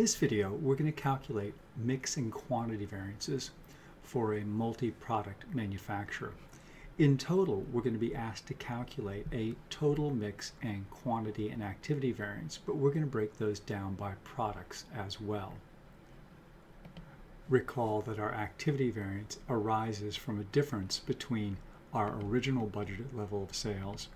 this video, we're going to calculate mix and quantity variances for a multi-product manufacturer. In total, we're going to be asked to calculate a total mix and quantity and activity variance, but we're going to break those down by products as well. Recall that our activity variance arises from a difference between our original budgeted level of sales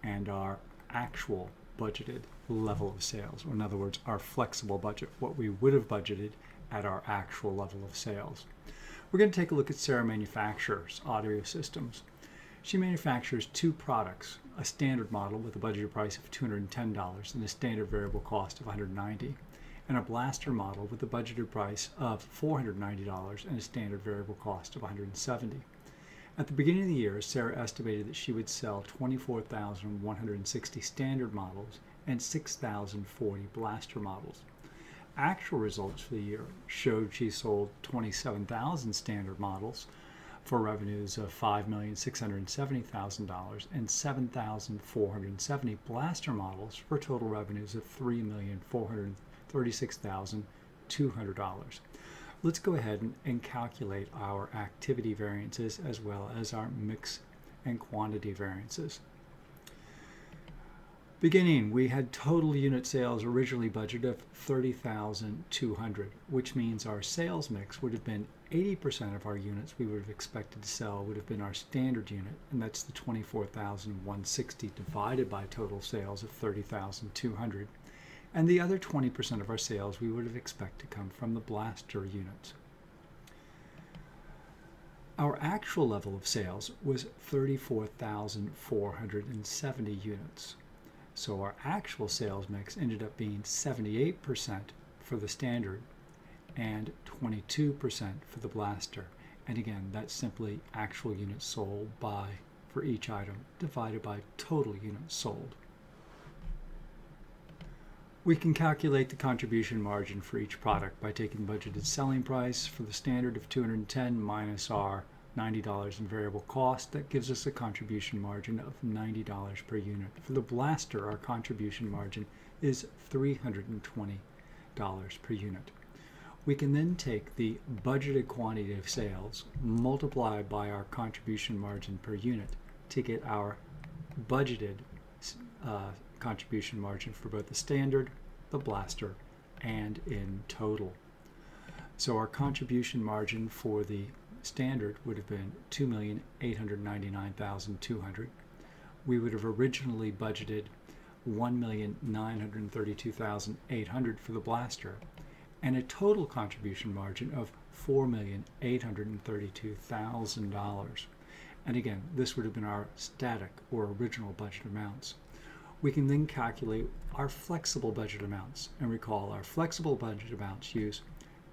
and our actual budgeted level of sales, or in other words, our flexible budget, what we would have budgeted at our actual level of sales. We're going to take a look at Sarah Manufacturer's audio systems. She manufactures two products, a standard model with a budgeted price of $210 and a standard variable cost of $190, and a blaster model with a budgeted price of $490 and a standard variable cost of $170. At the beginning of the year, Sarah estimated that she would sell 24,160 standard models and 6,040 blaster models. Actual results for the year showed she sold 27,000 standard models for revenues of $5,670,000 and 7,470 blaster models for total revenues of $3,436,200. Let's go ahead and calculate our activity variances as well as our mix and quantity variances. Beginning, we had total unit sales originally budgeted of 30,200, which means our sales mix would have been 80% of our units we would have expected to sell would have been our standard unit, and that's the 24,160 divided by total sales of 30,200. And the other 20% of our sales we would have expected to come from the blaster units. Our actual level of sales was 34,470 units. So our actual sales mix ended up being 78% for the standard and 22% for the blaster. And again, that's simply actual units sold for each item divided by total units sold. We can calculate the contribution margin for each product by taking the budgeted selling price for the standard of $210 minus our $90 in variable cost. That gives us a contribution margin of $90 per unit. For the blaster, our contribution margin is $320 per unit. We can then take the budgeted quantity of sales multiplied by our contribution margin per unit to get our budgeted contribution margin for both the standard, the blaster, and in total. So our contribution margin for the standard would have been $2,899,200. We would have originally budgeted $1,932,800 for the blaster, and a total contribution margin of $4,832,000. And again, this would have been our static or original budget amounts. We can then calculate our flexible budget amounts, and recall our flexible budget amounts use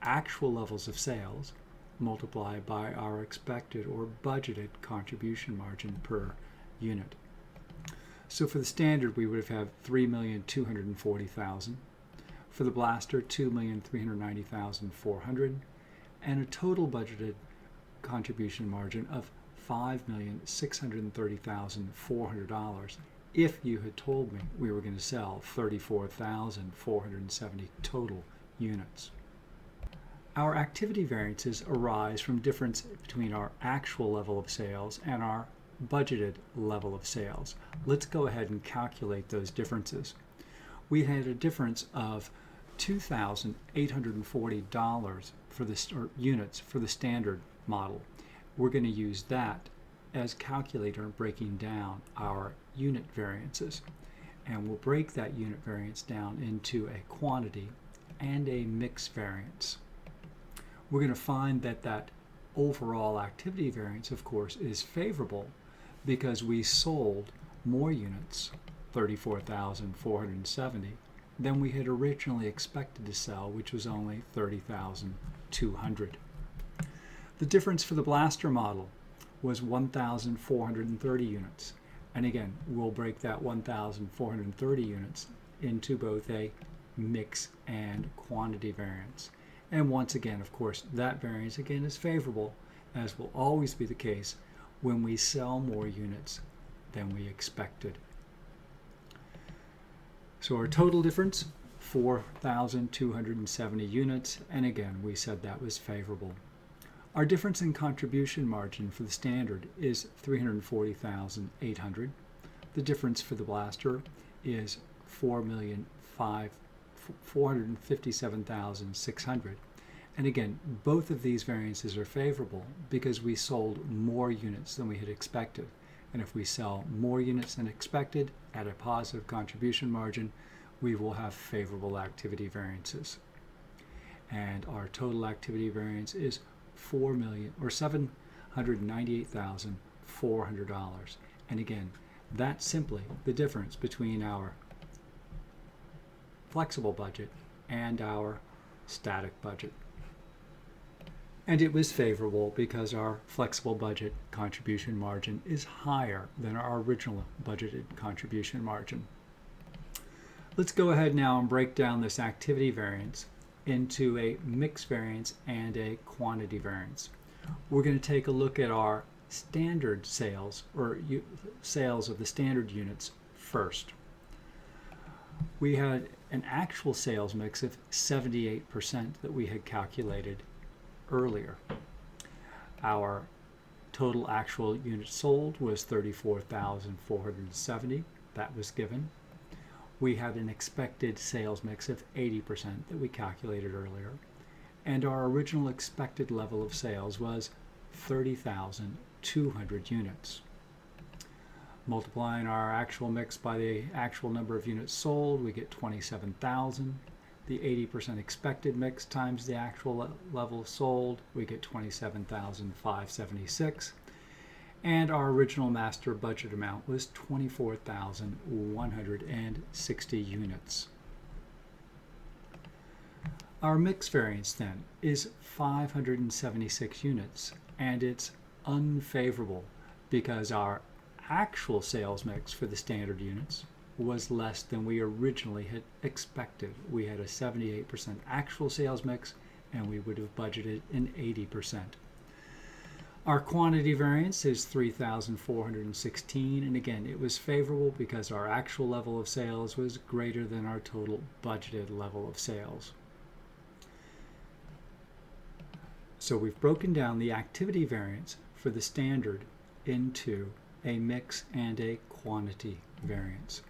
actual levels of sales multiplied by our expected or budgeted contribution margin per unit. So for the standard, we would have had $3,240,000. For the blaster, $2,390,400, and a total budgeted contribution margin of $5,630,400 if you had told me we were going to sell 34,470 total units. Our activity variances arise from difference between our actual level of sales and our budgeted level of sales. Let's go ahead and calculate those differences. We had a difference of $2,840 for the units for the standard model. We're going to use that as calculator breaking down our unit variances, and we'll break that unit variance down into a quantity and a mix variance. We're going to find that that overall activity variance, of course, is favorable because we sold more units, 34,470, than we had originally expected to sell, which was only 30,200. The difference for the blaster model was 1,430 units. And again, we'll break that 1,430 units into both a mix and quantity variance. And once again, of course, that variance again is favorable, as will always be the case when we sell more units than we expected. So our total difference, 4,270 units, and again, we said that was favorable. Our difference in contribution margin for the standard is 340,800. The difference for the blaster is 457,600. And again, both of these variances are favorable because we sold more units than we had expected. And if we sell more units than expected at a positive contribution margin, we will have favorable activity variances. And our total activity variance is $798,400. And again, that's simply the difference between our flexible budget and our static budget. And it was favorable because our flexible budget contribution margin is higher than our original budgeted contribution margin. Let's go ahead now and break down this activity variance into a mix variance and a quantity variance. We're going to take a look at our standard sales, or sales of the standard units first. We had an actual sales mix of 78% that we had calculated earlier. Our total actual units sold was 34,470. That was given. We had an expected sales mix of 80% that we calculated earlier, and our original expected level of sales was 30,200 units. Multiplying our actual mix by the actual number of units sold, we get 27,000. The 80% expected mix times the actual level sold, we get 27,576. And our original master budget amount was 24,160 units. Our mix variance then is 576 units, and it's unfavorable because our actual sales mix for the standard units was less than we originally had expected. We had a 78% actual sales mix, and we would have budgeted an 80%. Our quantity variance is 3,416, and again, it was favorable because our actual level of sales was greater than our total budgeted level of sales. So we've broken down the activity variance for the standard into a mix and a quantity variance.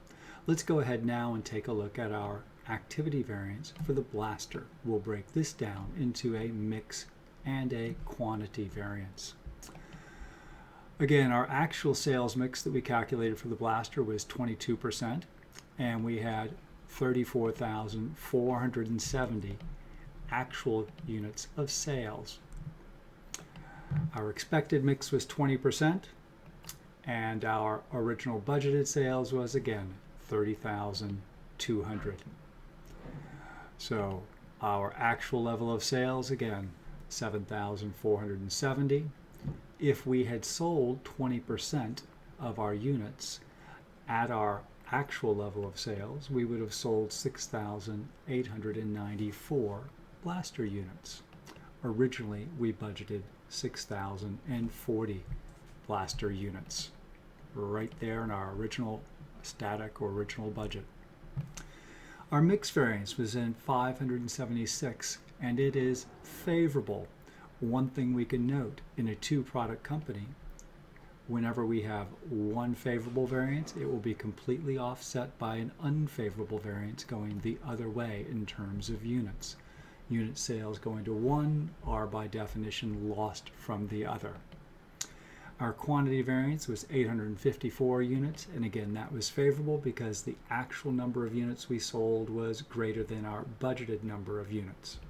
Let's go ahead now and take a look at our activity variance for the blaster. We'll break this down into a mix and a quantity variance. Again, our actual sales mix that we calculated for the blaster was 22%, and we had 34,470 actual units of sales. Our expected mix was 20%, and our original budgeted sales was, again, 30,200. So our actual level of sales, again, 7,470. If we had sold 20% of our units at our actual level of sales, we would have sold 6,894 blaster units. Originally, we budgeted 6,040 blaster units, right there in our original static or original budget. Our mix variance was in 576, and it is favorable. One thing we can note, in a two-product company, whenever we have one favorable variance, it will be completely offset by an unfavorable variance going the other way in terms of units. Unit sales going to one are by definition lost from the other. Our quantity variance was 854 units, and again, that was favorable because the actual number of units we sold was greater than our budgeted number of units.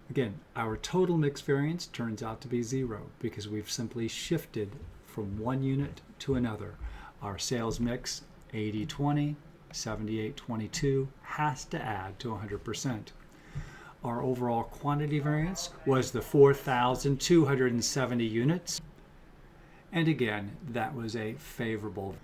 Again, our total mix variance turns out to be 0 because we've simply shifted from one unit to another. Our sales mix, 80-20, 78-22, has to add to 100%. Our overall quantity variance was the 4,270 units. And again, that was a favorable.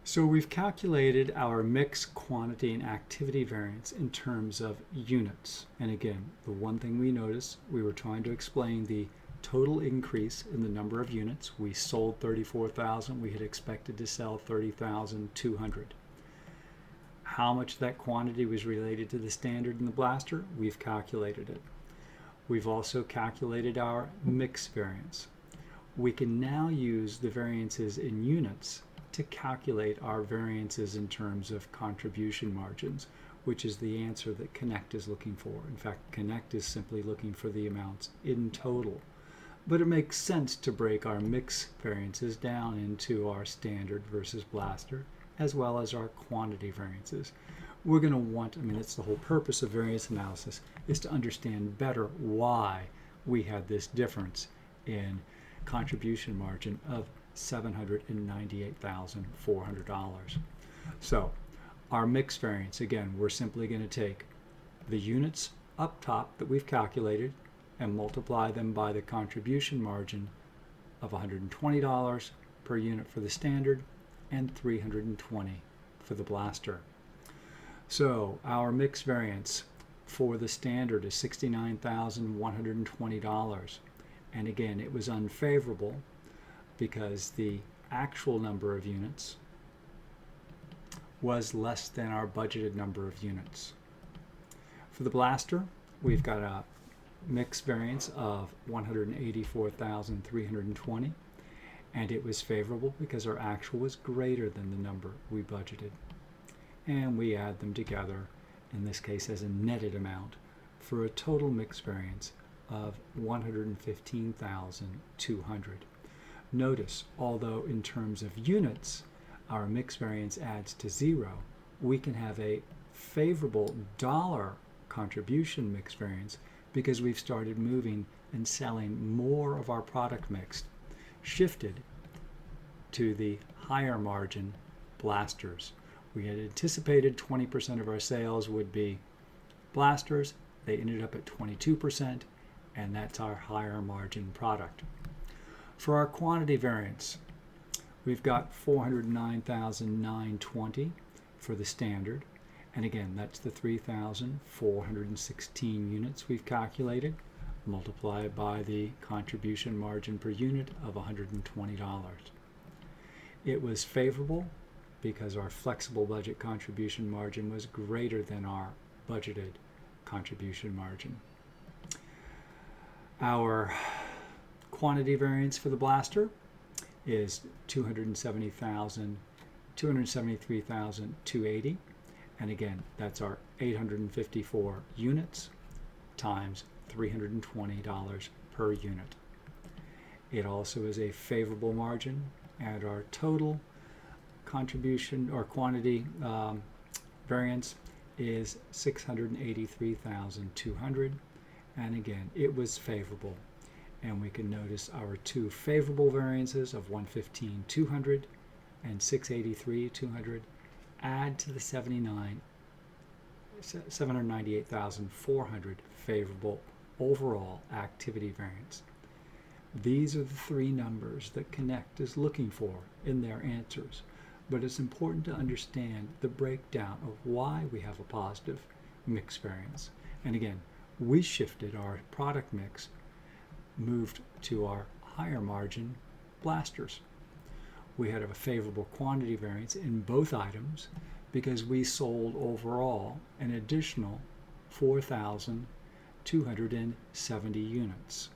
So we've calculated our mix, quantity, and activity variance in terms of units. And again, the one thing we noticed, we were trying to explain the total increase in the number of units. We sold 34,000. We had expected to sell 30,200. How much that quantity was related to the standard and the blaster, we've calculated it. We've also calculated our mix variance. We can now use the variances in units to calculate our variances in terms of contribution margins, which is the answer that Connect is looking for. In fact, Connect is simply looking for the amounts in total. But it makes sense to break our mix variances down into our standard versus blaster, as well as our quantity variances. We're going to want, that's the whole purpose of variance analysis, is to understand better why we had this difference in contribution margin of $798,400. So our mix variance, again, we're simply going to take the units up top that we've calculated and multiply them by the contribution margin of $120 per unit for the standard and $320 for the blaster. So our mix variance for the standard is $69,120. And again, it was unfavorable because the actual number of units was less than our budgeted number of units. For the blaster, we've got a mix variance of $184,320, and it was favorable because our actual was greater than the number we budgeted. And we add them together, in this case as a netted amount, for a total mix variance of $115,200. Notice, although in terms of units, our mix variance adds to 0, we can have a favorable dollar contribution mix variance because we've started moving and selling more of our product mix, shifted to the higher margin blasters. We had anticipated 20% of our sales would be blasters. They ended up at 22%, and that's our higher margin product. For our quantity variance, we've got 409,920 for the standard. And again, that's the 3,416 units we've calculated, multiplied by the contribution margin per unit of $120. It was favorable because our flexible budget contribution margin was greater than our budgeted contribution margin. Our quantity variance for the blaster is 273,280. And again, that's our 854 units times $320 per unit. It also is a favorable margin, and our total contribution or quantity variance is 683,200. And again, it was favorable. And we can notice our two favorable variances of 115,200 and 683,200 add to the 798,400 favorable overall activity variance. These are the three numbers that Connect is looking for in their answers, but it's important to understand the breakdown of why we have a positive mix variance. And again, we shifted our product mix, moved to our higher margin blasters. We had a favorable quantity variance in both items because we sold overall an additional 4,270 units.